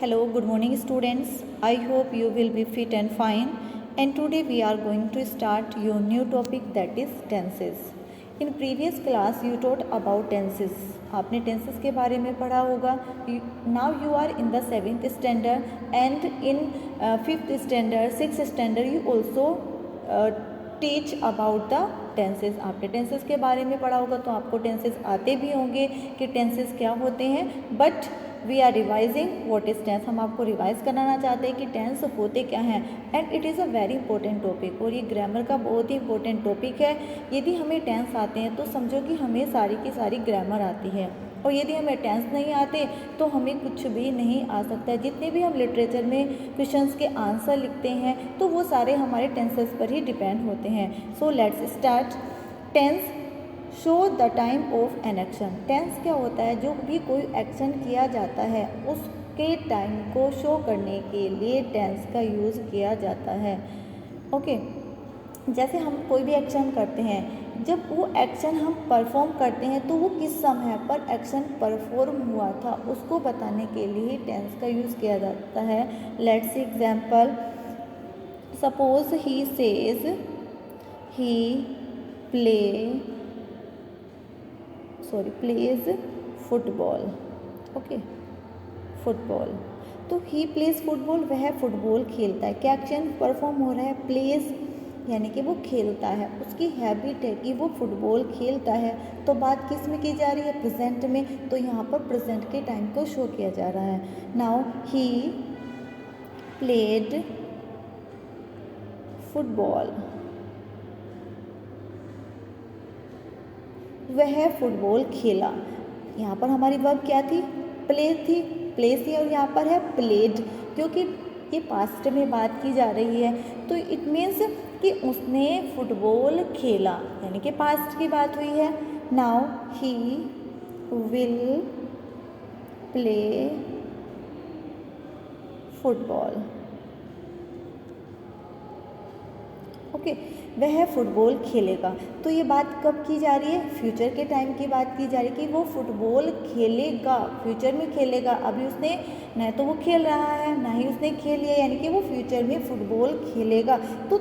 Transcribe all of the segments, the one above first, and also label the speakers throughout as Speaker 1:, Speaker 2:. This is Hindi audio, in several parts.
Speaker 1: Hello, good morning students. I hope you will be fit and fine. And today we are going to start your new topic, that is tenses. In previous class you taught about tenses. आपने tenses के बारे में पढ़ा होगा. Now you are in the 7th standard and in 5th standard, 6th standard you also teach about the tenses. आपने टेंसेस के बारे में पढ़ा होगा तो आपको टेंसेस आते भी होंगे कि टेंसेस क्या होते हैं. But we are revising what is tense. हम आपको रिवाइज कराना चाहते हैं कि टेंस होते क्या हैं. And it is a very important topic और ये ग्रामर का बहुत ही इंपॉर्टेंट टॉपिक है. यदि हमें टेंस आते हैं तो समझो कि हमें सारी की सारी ग्रामर आती है, और यदि हमें टेंस नहीं आते तो हमें कुछ भी नहीं आ सकता. जितने भी हम लिटरेचर में क्वेश्चंस के आंसर लिखते हैं तो वो सारे हमारे टेंसेस पर ही डिपेंड होते हैं. So let's start. Tense show the time of an action. Tense क्या होता है? जो भी कोई एक्शन किया जाता है उसके टाइम को शो करने के लिए टेंस का यूज़ किया जाता है. ओके जैसे हम कोई भी एक्शन करते हैं, जब वो एक्शन हम परफॉर्म करते हैं तो वो किस समय पर एक्शन परफॉर्म हुआ था उसको बताने के लिए टेंस का यूज़ किया जाता है. Let's C example. Suppose he says he plays football. Okay football. तो ही प्लेज फुटबॉल, वह फुटबॉल खेलता है. क्या एक्शन परफॉर्म हो रहा है? प्लेज यानी कि वो खेलता है. उसकी हैबिट है कि वो फुटबॉल खेलता है. तो बात किस में की जा रही है? प्रेजेंट में. तो यहाँ पर प्रेजेंट के टाइम को शो किया जा रहा है. Now he played football. वह फुटबॉल खेला. यहाँ पर हमारी वर्ब क्या थी? प्ले थी. प्ले थी और यहाँ पर है प्लेड. क्योंकि ये पास्ट में बात की जा रही है तो इट मीन्स कि उसने फुटबॉल खेला, यानी कि पास्ट की बात हुई है. Now he will play football. Okay वह फुटबॉल खेलेगा. तो ये बात कब की जा रही है? फ्यूचर के टाइम की बात की जा रही है कि वो फुटबॉल खेलेगा, फ्यूचर में खेलेगा. अभी उसने न तो वो खेल रहा है ना ही उसने खेल लिया, यानी कि वो फ्यूचर में फुटबॉल खेलेगा. तो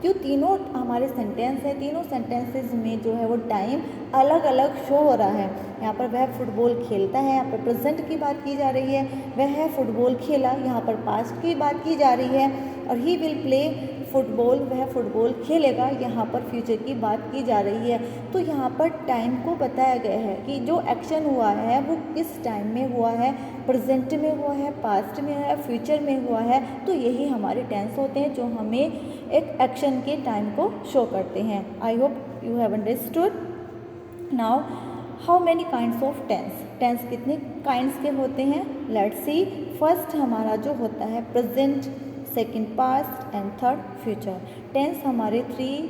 Speaker 1: जो तीनों हमारे सेंटेंस हैं, तीनों सेंटेंसेस में जो है वो टाइम अलग अलग शो हो रहा है. यहाँ पर वह फुटबॉल खेलता है, यहाँ पर प्रेजेंट की बात की जा रही है. वह फुटबॉल खेला, यहाँ पर पास्ट की बात की जा रही है. और ही विल प्ले फुटबॉल, वह फुटबॉल खेलेगा, यहाँ पर फ्यूचर की बात की जा रही है. तो यहाँ पर टाइम को बताया गया है कि जो एक्शन हुआ है वो किस टाइम में हुआ है, प्रेजेंट में हुआ है, पास्ट में है, फ्यूचर में हुआ है. तो यही हमारे टेंस होते हैं जो हमें एक एक्शन के टाइम को शो करते हैं. I hope you have understood. Now how many kinds of tense. Tense कितने काइंड्स के होते हैं? Let's C. फर्स्ट हमारा जो होता है present, second past and third future. Tense हमारे 3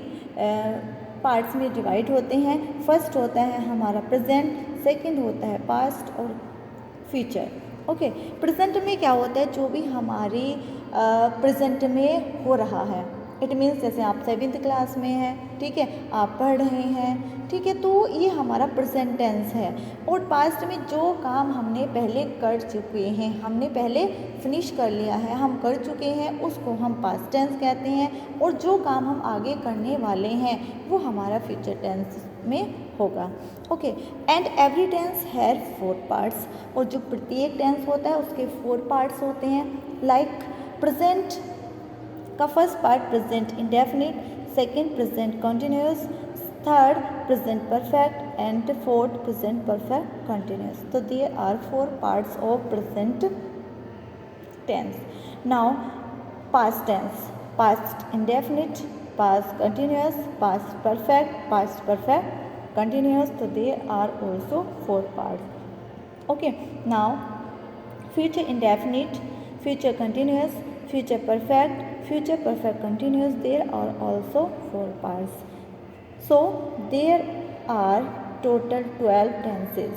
Speaker 1: पार्ट्स में डिवाइड होते हैं. फर्स्ट होता है हमारा प्रेजेंट, सेकेंड होता है पास्ट और फ्यूचर. ओके प्रेजेंट में क्या होता है? जो भी हमारी प्रेजेंट में हो रहा है. इट मीन्स जैसे आप 7th क्लास में हैं, ठीक है, आप पढ़ रहे हैं, ठीक है, तो ये हमारा प्रेजेंट टेंस है. और पास्ट में जो काम हमने पहले कर चुके हैं, हमने पहले फिनिश कर लिया है, हम कर चुके हैं, उसको हम पास्ट टेंस कहते हैं. और जो काम हम आगे करने वाले हैं वो हमारा फ्यूचर टेंस में होगा. Okay and every tense have 4 parts. और जो प्रत्येक टेंस होता है उसके 4 पार्ट्स होते हैं. लाइक प्रेजेंट का first part present indefinite, second present continuous, third present perfect and fourth present perfect continuous. तो there are 4 parts of present tense. Now past tense. Past indefinite, past continuous, past perfect continuous. तो there are also 4 parts. Okay now future indefinite, future continuous, future perfect continuous, there are also 4 parts. So there are total 12 tenses.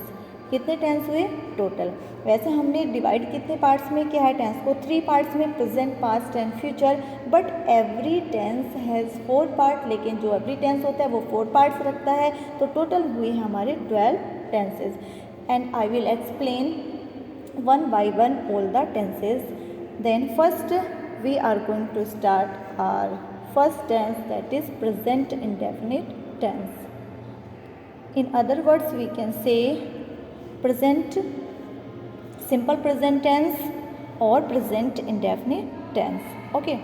Speaker 1: कितने टेंस हुए टोटल? वैसे हमने डिवाइड कितने पार्ट्स में किया है टेंस को? 3 पार्ट्स में, present, past and future. But every tense has 4 part. लेकिन जो एवरी टेंस होता है वो 4 पार्ट्स रखता है. तो टोटल हुए हमारे 12 tenses. And I will explain one by one all the tenses. Then first we are going to start our first tense, that is present indefinite tense. In other words, we can say present simple present tense or present indefinite tense. Okay,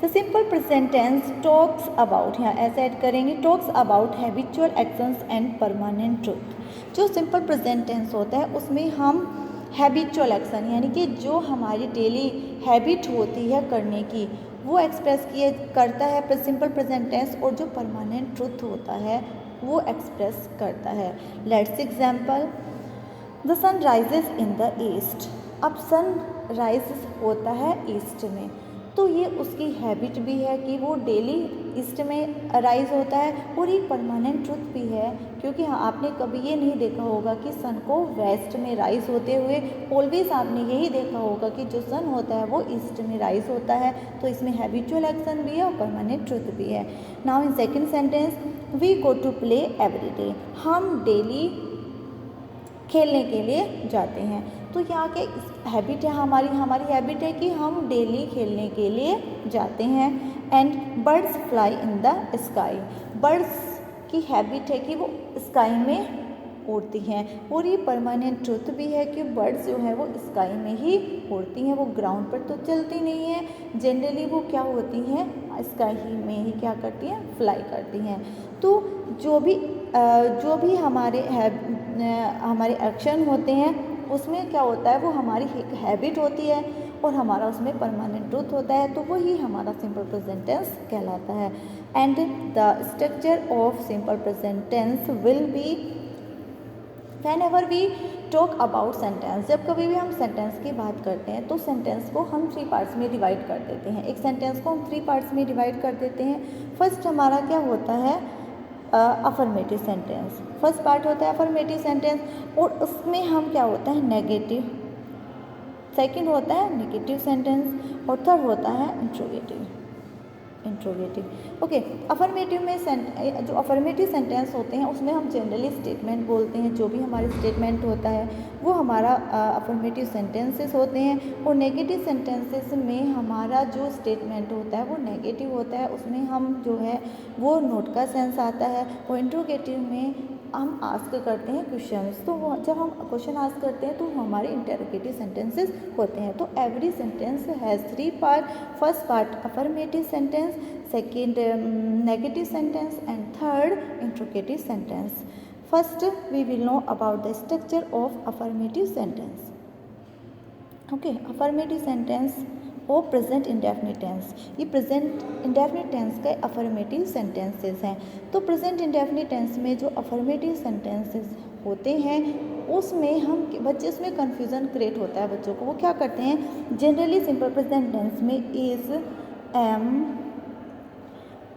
Speaker 1: the simple present tense talks about, यहाँ ऐसे ऐड करेंगे, talks about habitual actions and permanent truth. जो सिंपल प्रेजेंट टेंस होता है उसमें हम हैबिचुअल एक्शन यानी कि जो हमारी डेली हैबिट होती है करने की वो एक्सप्रेस किए करता है सिंपल प्रेजेंट टेंस, और जो परमानेंट ट्रुथ होता है वो एक्सप्रेस करता है. Let's example, the sun rises in the east. अब सन राइज होता है ईस्ट में, तो ये उसकी हैबिट भी है कि वो डेली ईस्ट में राइज होता है, और एक परमानेंट ट्रुथ भी है क्योंकि हाँ आपने कभी ये नहीं देखा होगा कि सन को वेस्ट में राइज होते हुए, ऑलवेज आपने यही देखा होगा कि जो सन होता है वो ईस्ट में राइज होता है. तो इसमें हैबिचुअल एक्शन भी है और परमानेंट ट्रुथ भी है. Now in second sentence, we go to play every day. हम डेली खेलने के लिए जाते हैं. तो यहाँ के हैबिट है हमारी हैबिट है कि हम डेली खेलने के लिए जाते हैं. And birds fly in the sky. Birds की हैबिट है कि वो स्काई में उड़ती हैं, और ये परमानेंट ट्रुथ भी है कि बर्ड्स जो है वो स्काई में ही उड़ती हैं, वो ग्राउंड पर तो चलती नहीं है. जनरली वो क्या होती हैं, स्काई ही में ही क्या करती हैं, फ्लाई करती हैं. तो जो भी हमारे एक्शन होते हैं उसमें क्या होता है, वो हमारी एक हैबिट होती है और हमारा उसमें परमानेंट ट्रुथ होता है, तो वही हमारा सिंपल प्रेजेंट टेंस कहलाता है. And the structure of simple present tense will be whenever we talk about sentence. जब कभी भी हम सेंटेंस की बात करते हैं तो सेंटेंस को हम 3 पार्ट्स में डिवाइड कर देते हैं. एक सेंटेंस को हम 3 पार्ट्स में डिवाइड कर देते हैं. फर्स्ट हमारा क्या होता है, अफर्मेटिव सेंटेंस. फर्स्ट पार्ट होता है अफर्मेटिव सेंटेंस, और उसमें हम क्या होता है, नेगेटिव. सेकंड होता है नेगेटिव सेंटेंस, और थर्ड होता है इंट्रोगेटिव. ओके, अफर्मेटिव में जो अफर्मेटिव सेंटेंस होते हैं उसमें हम जनरली स्टेटमेंट बोलते हैं. जो भी हमारे स्टेटमेंट होता है वो हमारा अफर्मेटिव सेंटेंसेस होते हैं. और नेगेटिव सेंटेंसेस में हमारा जो स्टेटमेंट होता है वो नेगेटिव होता है, उसमें हम जो है वो नोट का सेंस आता है. और इंट्रोगेटिव में हम आस्क करते हैं क्वेश्चंस, तो वो जब हम क्वेश्चन आस्क करते हैं तो हमारे इंटरोगेटिव सेंटेंसेस होते हैं. तो every sentence has 3 part. First part affirmative sentence, second negative sentence, and third interrogative sentence. First we will know about the structure of affirmative sentence. Okay, affirmative sentence और प्रेजेंट इंडेफिनिट टेंस, ये प्रेजेंट इंडेफिनिट टेंस का अफर्मेटिव सेंटेंसेस हैं. तो प्रेजेंट इंडेफिनिट टेंस में जो अफर्मेटिव सेंटेंसेस होते हैं उसमें उसमें कन्फ्यूज़न क्रिएट होता है बच्चों को. वो क्या करते हैं, जनरली सिंपल प्रेजेंट टेंस में is, am,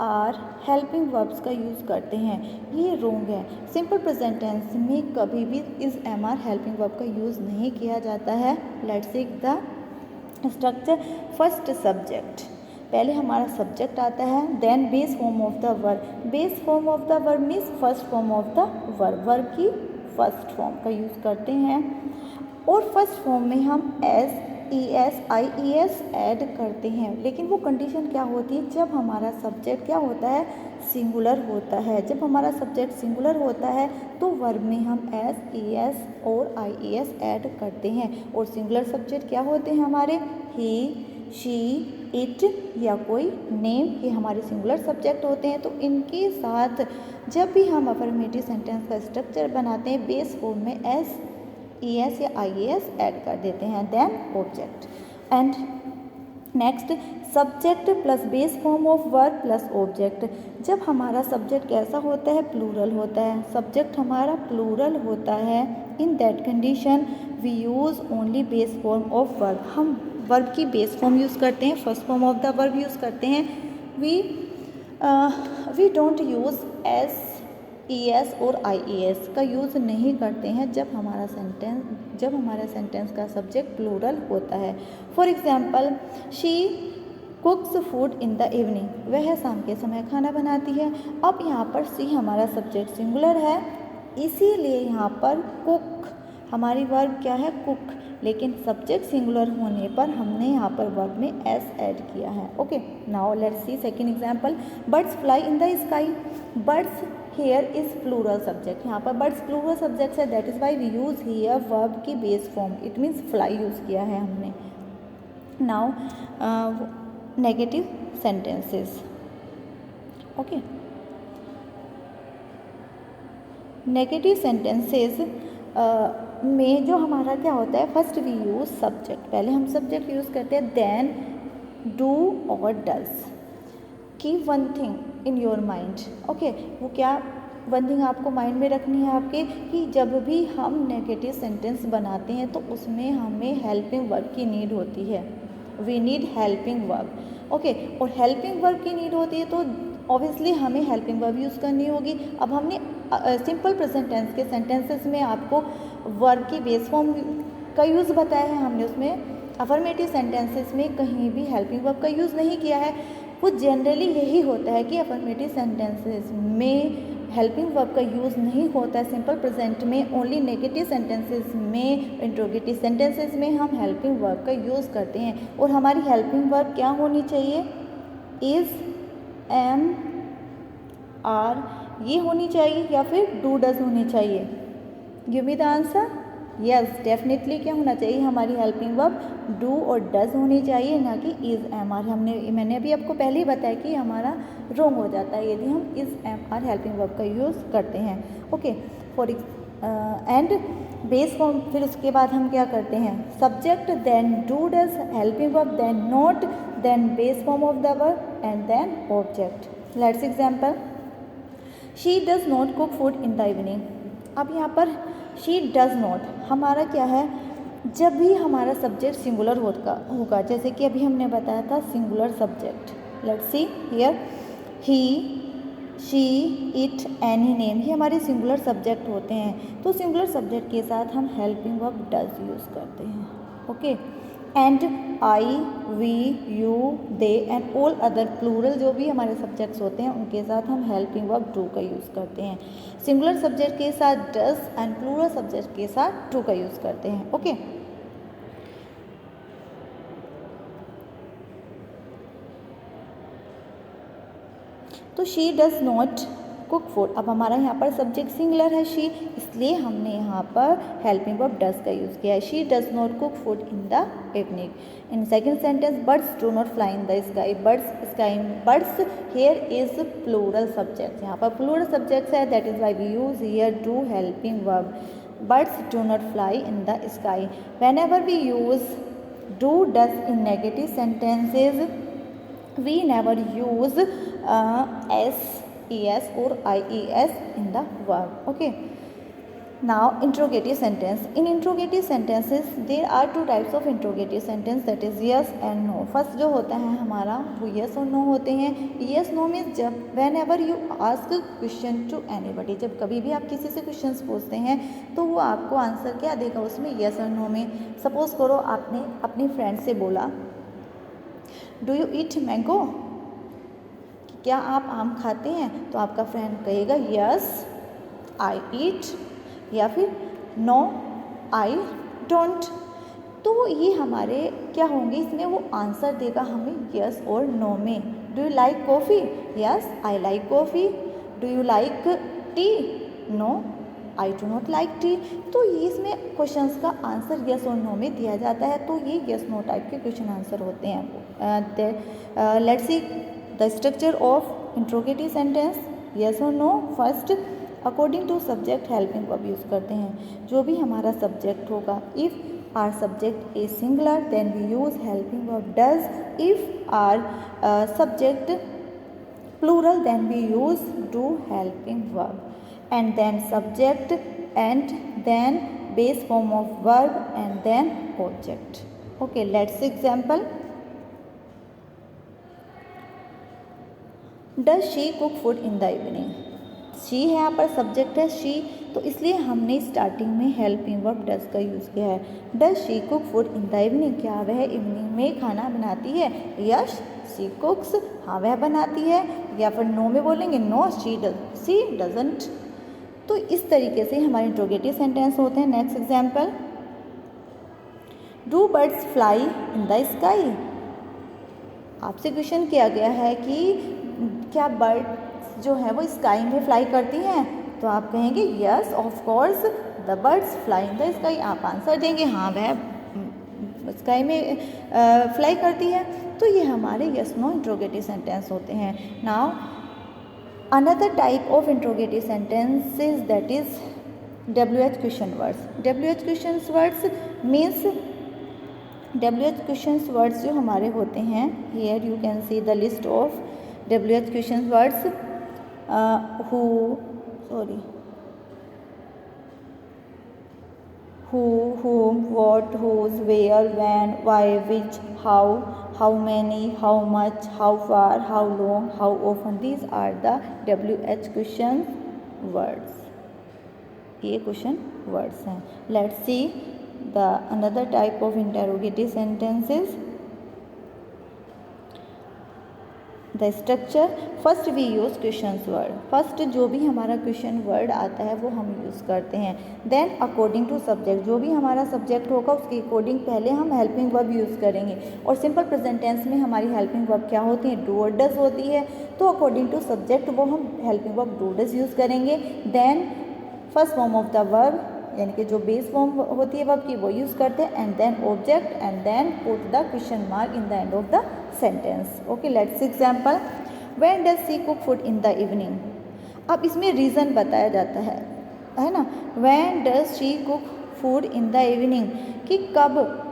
Speaker 1: are helping verbs का यूज़ करते हैं. ये रॉन्ग है. सिंपल प्रेजेंट टेंस में कभी भी is, am, are helping verb का यूज़ नहीं किया जाता है. Let's see the structure. First subject, पहले हमारा सब्जेक्ट आता है, then base form of the verb. Base form of the verb means first form of the verb. Verb की फर्स्ट फॉर्म का यूज़ करते हैं, और फर्स्ट फॉर्म में हम s, e s, i e s add करते हैं. लेकिन वो कंडीशन क्या होती है, जब हमारा सब्जेक्ट क्या होता है, सिंगुलर होता है. जब हमारा सब्जेक्ट सिंगुलर होता है तो वर्ब में हम एस, ई एस और आई ई एस ऐड करते हैं. और सिंगुलर सब्जेक्ट क्या होते हैं हमारे, ही, शी, इट या कोई नेम, ये हमारे सिंगुलर सब्जेक्ट होते हैं. तो इनके साथ जब भी हम अफर्मेटिव सेंटेंस का स्ट्रक्चर बनाते हैं बेस फॉर्म में एस, ई एस या आई ए एस ऐड कर देते हैं. Then object. And next, subject plus base form of verb plus object. जब हमारा सब्जेक्ट कैसा होता है, प्लूरल होता है. सब्जेक्ट हमारा प्लूरल होता है. In that condition we use only base form of verb. हम वर्ब की बेस फॉर्म यूज़ करते हैं, first form of the verb use करते हैं. We don't use s, e s और आई ई एस का यूज़ नहीं करते हैं जब हमारा सेंटेंस का सब्जेक्ट प्लूरल होता है. For example, she कुक्स food in the evening. वह शाम के समय खाना बनाती है. अब यहाँ पर सी हमारा सब्जेक्ट सिंगुलर है, इसीलिए यहाँ पर कुक हमारी वर्ब क्या है, कुक. लेकिन सब्जेक्ट सिंगुलर होने पर हमने यहाँ पर वर्ब में एस ऐड किया है। Okay, now let's see second example, birds fly in the sky. Birds here is plural subject, यहाँ पर बर्ड्स प्लूरल सब्जेक्ट है, that is why we use here verb की base form, it means fly use किया है हमने। Now negative sentences. Okay, negative sentences में जो हमारा क्या होता है, फर्स्ट वी यूज़ सब्जेक्ट, पहले हम सब्जेक्ट यूज़ करते हैं, देन डू और does. Keep one thing in your mind. Okay, वो क्या वन थिंग आपको माइंड में रखनी है आपके, कि जब भी हम नेगेटिव सेंटेंस बनाते हैं तो उसमें हमें हेल्पिंग वर्ब की नीड होती है, we need helping verb. Okay, और हेल्पिंग वर्ब की नीड होती है तो ऑब्वियसली हमें हेल्पिंग वर्ब यूज़ करनी होगी। अब हमने सिंपल प्रेजेंट टेंस के सेंटेंसेस में आपको वर्ब की बेस फॉर्म का यूज़ बताया है, हमने उसमें अफर्मेटिव सेंटेंसेस में कहीं भी हेल्पिंग वर्ब का यूज़ नहीं किया है। वो जनरली यही होता है कि अफर्मेटिव सेंटेंसेस में हेल्पिंग वर्ब का यूज़ नहीं होता है, सिंपल प्रेजेंट में ओनली, नेगेटिव सेंटेंसेस में, इंट्रोगेटिव सेंटेंसेस में हम हेल्पिंग वर्ब का यूज़ करते हैं। और हमारी हेल्पिंग वर्ब क्या होनी चाहिए, इज़, एम, आर ये होनी चाहिए, या फिर डू डज होनी चाहिए। Give me the answer. Yes, definitely क्या होना चाहिए, हमारी हेल्पिंग वर्ब डू और डज होनी चाहिए, ना कि इज़, एम, आर। मैंने अभी आपको पहले ही बताया कि हमारा रॉन्ग हो जाता है यदि हम is, am, are helping verb का यूज़ करते हैं। Okay, for and base form, फिर उसके बाद हम क्या करते हैं, subject, then do does, helping verb, then not, then base form of the verb and then object. Let's example, she does not cook food in the evening. अब यहाँ पर शी डज नॉट हमारा क्या है, जब भी हमारा सब्जेक्ट सिंगुलर होगा, जैसे कि अभी हमने बताया था singular subject. Let's see here, he, she, it, any, name, ये हमारे सिंगुलर सब्जेक्ट होते हैं। तो सिंगुलर सब्जेक्ट के साथ हम हेल्पिंग वर्ब डज यूज़ करते हैं। Okay, and I, we, you, they and all other plural जो भी हमारे सब्जेक्ट्स होते हैं उनके साथ हम हेल्पिंग वर्ब डू का यूज़ करते हैं। सिंगुलर सब्जेक्ट के साथ डज एंड प्लूरल सब्जेक्ट के साथ डू का यूज़ करते हैं। ओके, तो she does not cook food, अब हमारा यहाँ पर सब्जेक्ट सिंगुलर है शी, इसलिए हमने यहाँ पर हेल्पिंग वर्ब डज का यूज़ किया है। She does not cook food in the evening. In second sentence, birds do not fly in the sky. Birds here is plural subject, यहाँ पर प्लूरल सब्जेक्ट है, that is why we use here do helping verb. Birds do not fly in the sky. Whenever we use do does in negative sentences, we never use s, es or ies in the verb. Okay, now interrogative sentence. In interrogative sentences there are two types of interrogative sentence, that is yes and no. first जो होता है हमारा वो yes और no होते हैं। yes no में जब whenever you ask question to anybody, जब कभी भी आप किसी से क्वेश्चंस पूछते हैं तो वो आपको आंसर क्या देगा उसमें, yes और no में। सपोज करो आपने अपनी फ्रेंड से बोला डू यू ईट मैंगो, क्या आप आम खाते हैं, तो आपका फ्रेंड कहेगा यस आई ईट, या फिर नो आई डोंट। तो ये हमारे क्या होंगे, इसमें वो आंसर देगा हमें यस और नो में। Do you like coffee, yes I like coffee. Do you like tea, no I do not like tea. तो इसमें क्वेश्चंस का आंसर यस और नो में दिया जाता है, तो ये यस नो टाइप के क्वेश्चन आंसर होते हैं। Let's see the structure of interrogative sentence, yes और no. First, according to subject helping verb use करते हैं। जो भी हमारा सब्जेक्ट होगा, if our subject is singular then we use helping verb does. If our subject plural then we use do helping verb, and then subject and then base form of verb and then object. Okay, let's example. Does she cook food in the evening? she है यहाँ पर सब्जेक्ट है she, तो इसलिए हमने स्टार्टिंग में हेल्पिंग वर्ब डज का यूज़ किया है। Does she cook food in the evening, क्या वह इवनिंग में खाना बनाती है, यस शी कुक्स, हाँ वह बनाती है। या फिर नो में बोलेंगे नो शी डजंट। तो इस तरीके से हमारे इंट्रोगेटिव सेंटेंस होते हैं। Next example, do birds fly in the sky? आपसे क्वेश्चन किया गया है कि क्या बर्ड्स जो है वो स्काई में फ्लाई करती हैं, तो आप कहेंगे yes of course the birds fly in the sky. आप आंसर देंगे हाँ वह स्काई में फ्लाई करती है। तो ये हमारे यस नो इंट्रोगेटिव सेंटेंस होते हैं। Now another type of interrogative sentences that is WH question words. WH question words means WH question words जो हमारे होते हैं, here you can see the list of WH question words who, whom, what, whose, where, when, why, which, how many, how much, how far, how long, how often. These are the WH question words. ये क्वेश्चन वर्ड्स हैं। Let's see the another type of interrogative sentences. The structure first we use question word. First जो भी हमारा क्वेश्चन वर्ड आता है वो हम यूज़ करते हैं। देन अकॉर्डिंग टू सब्जेक्ट, जो भी हमारा सब्जेक्ट होगा उसके अकॉर्डिंग पहले हम हेल्पिंग वर्ब यूज़ करेंगे। और सिंपल प्रेजेंट टेंस में हमारी हेल्पिंग वर्ब क्या होती है? डू और डज होती है। तो अकॉर्डिंग टू सब्जेक्ट वो हम helping verb do does use करेंगे। Then first form of the verb यानी कि जो बेस फॉर्म होती है वर्ब की वो यूज़ करते हैं। And then object and then put the question mark in the end of the sentence. Okay, let's example. When does she cook food in the evening? अब इसमें रीज़न बताया जाता है ना। When does she cook food in the evening, कि कब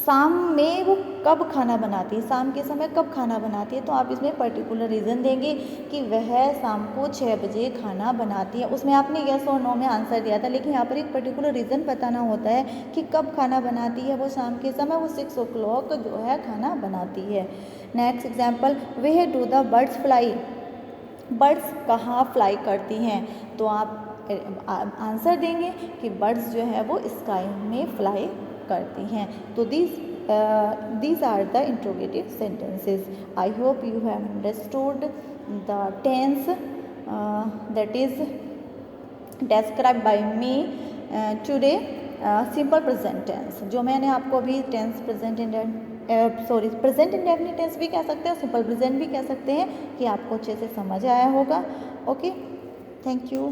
Speaker 1: शाम में वो कब खाना बनाती है, शाम के समय कब खाना बनाती है। तो आप इसमें पर्टिकुलर रीज़न देंगे कि वह शाम को 6 बजे खाना बनाती है। उसमें आपने यस और नो में आंसर दिया था, लेकिन यहाँ पर एक पर्टिकुलर रीज़न बताना होता है कि कब खाना बनाती है वो शाम के समय, वो 6 o'clock जो है खाना बनाती है। Next example, where do the birds fly? Birds कहाँ फ्लाई करती हैं? तो आप आंसर देंगे कि बर्ड्स जो है वो स्काई में फ्लाई करती हैं। तो these are the interrogative sentences. I hope you have understood the tense that is described by me today. Simple present tense जो मैंने आपको अभी टेंस प्रेजेंट इंडेफिनिट टेंस भी कह सकते हैं, सिंपल प्रेजेंट भी कह सकते हैं, कि आपको अच्छे से समझ आया होगा। Okay, thank you.